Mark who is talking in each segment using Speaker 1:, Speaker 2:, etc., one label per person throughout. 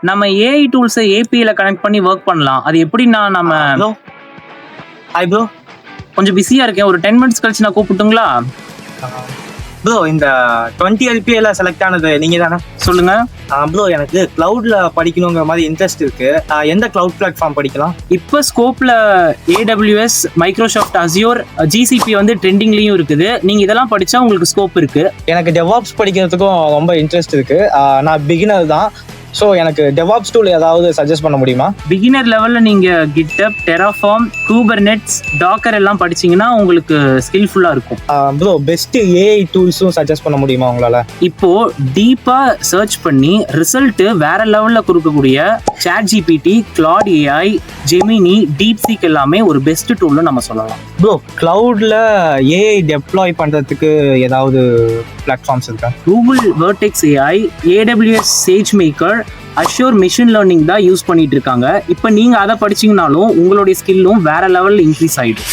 Speaker 1: நம்ம AI டூல்ஸை ஏபிஐல connect பண்ணி work பண்ணலாம். அது எப்படின்னா நம்ம
Speaker 2: ப்ரோ ஹாய் ப்ரோ.
Speaker 1: கொஞ்சம் பிஸியா இருக்கேன், ஒரு 10 மினிட்ஸ் கழிச்சு நான் கூப்பிட்டுங்களா?
Speaker 2: ப்ரோ இந்த 20 LPAல செலக்ட் ஆனது நீங்க தானே?
Speaker 1: சொல்லுங்க.
Speaker 2: ப்ரோ எனக்கு கிளவுட்ல படிக்கணுங்கிற மாதிரி இன்ட்ரெஸ்ட் இருக்கு. எந்த கிளவுட் பிளாட்ஃபார்ம் படிக்கலாம்?
Speaker 1: இப்போ ஸ்கோப்ல ஏடபிள்யூஎஸ், மைக்ரோசாஃப்ட் அசியோர், ஜிசிபி வந்து ட்ரெண்டிங்லயும் இருக்குது. நீங்க இதெல்லாம் படிச்சா உங்களுக்கு ஸ்கோப் இருக்கு.
Speaker 2: எனக்கு டெவாப்ஸ் படிக்கிறதுக்கும் ரொம்ப இன்ட்ரெஸ்ட் இருக்கு. நான் பிகினர் தான். ஸோ எனக்கு டெவாப்ஸ் டூல் ஏதாவது சஜஸ்ட் பண்ண முடியுமா?
Speaker 1: பிகினர் லெவல்ல நீங்க கிட்டப், டெராஃபார்ம், கூபர்நெட்ஸ், டாக்கர் எல்லாம் படிச்சீங்கன்னா உங்களுக்கு ஸ்கில்ஃபுல்லா இருக்கும்.
Speaker 2: ப்ரோ பெஸ்ட் ஏஐ டூல்ஸும் சஜஸ்ட் பண்ண முடியுமா உங்களால?
Speaker 1: இப்போ டீப்பா சர்ச் பண்ணி ரிசல்ட் வேற லெவல்ல கொடுக்கக்கூடிய ChatGPT, Claude AI, Gemini, DeepSeek எல்லாமே ஒரு பெஸ்ட் டூல்னு நம்ம சொல்லலாம்.
Speaker 2: ப்ரோ கிளவுட்ல ஏஐ டெப்ளாய் பண்றதுக்கு ஏதாவது பிளாட்ஃபார்ம்ஸ் இருக்கா?
Speaker 1: Google vertex AI, AWS Sage maker, assure machine learning தான் யூஸ் பண்ணிட்டு இருக்காங்க. இப்போ நீங்க அதை படிச்சீங்கனாலும் உங்களுடைய ஸ்கில்லும் வேற லெவல்ல இன்க்ரீஸ் ஆயிடும்.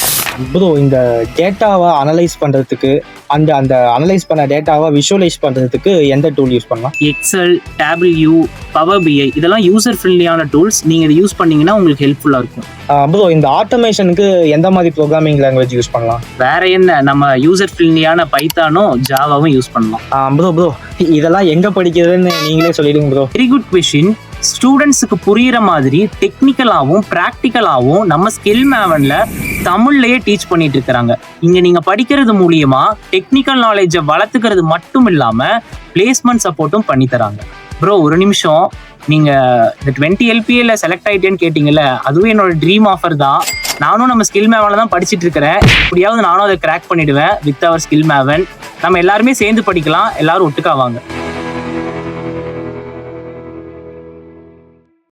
Speaker 2: ப்ரோ இந்த டேட்டாவை அனலைஸ் பண்றதுக்கு அந்த அனலைஸ் பண்ண டேட்டாவை விஷுவலைஸ் பண்றதுக்கு எந்த டூல் யூஸ் பண்ணலாம்?
Speaker 1: எக்ஸல், டேபிள்யூ, பவர் பிஐ இதெல்லாம் யூசர் ஃப்ரெண்ட்லியான டூல்ஸ். நீங்க இதை யூஸ் பண்ணீங்கன்னா உங்களுக்கு ஹெல்ப்ஃபுல்லா இருக்கும்.
Speaker 2: ப்ரோ இந்த ஆட்டோமேஷனுக்கு எந்த மாதிரி ப்ரோக்ராமிங் லாங்குவேஜ் யூஸ் பண்ணலாம்?
Speaker 1: வேற என்ன, நம்ம யூசர் ஃப்ரெண்ட்லியான பைத்தானும் ஜாவாவும் யூஸ் பண்ணலாம்.
Speaker 2: ப்ரோ இதெல்லாம் எங்க படிக்கிறதுன்னு நீங்களே சொல்லிடுங்க ப்ரோ.
Speaker 1: Very good question. ஸ்டூடெண்ட்ஸுக்கு புரியுற மாதிரி டெக்னிக்கலாகவும் ப்ராக்டிக்கலாகவும் நம்ம ஸ்கில் மேவன்ல தமிழ்லயே டீச் பண்ணிட்டு இருக்கிறாங்க. இங்க நீங்க படிக்கிறது மூலியமா டெக்னிக்கல் நாலேஜை வளர்த்துக்கிறது மட்டும் இல்லாம பிளேஸ்மெண்ட் சப்போர்ட்டும் பண்ணி தராங்க. ப்ரோ ஒரு நிமிஷம், நீங்க இந்த 20 LPAல செலக்ட் ஆயிட்டேன்னு கேட்டீங்கல்ல, அதுவும் என்னோட ட்ரீம் ஆஃபர் தான். நானும் நம்ம ஸ்கில் மேவன்ல தான் படிச்சுட்டு இருக்கிறேன். எப்படியாவது நானும் அதை கிராக் பண்ணிடுவேன் வித் அவர் ஸ்கில் மேவன். நம்ம எல்லாருமே சேர்ந்து படிக்கலாம். எல்லாரும் ஒட்டுக்கா வாங்க.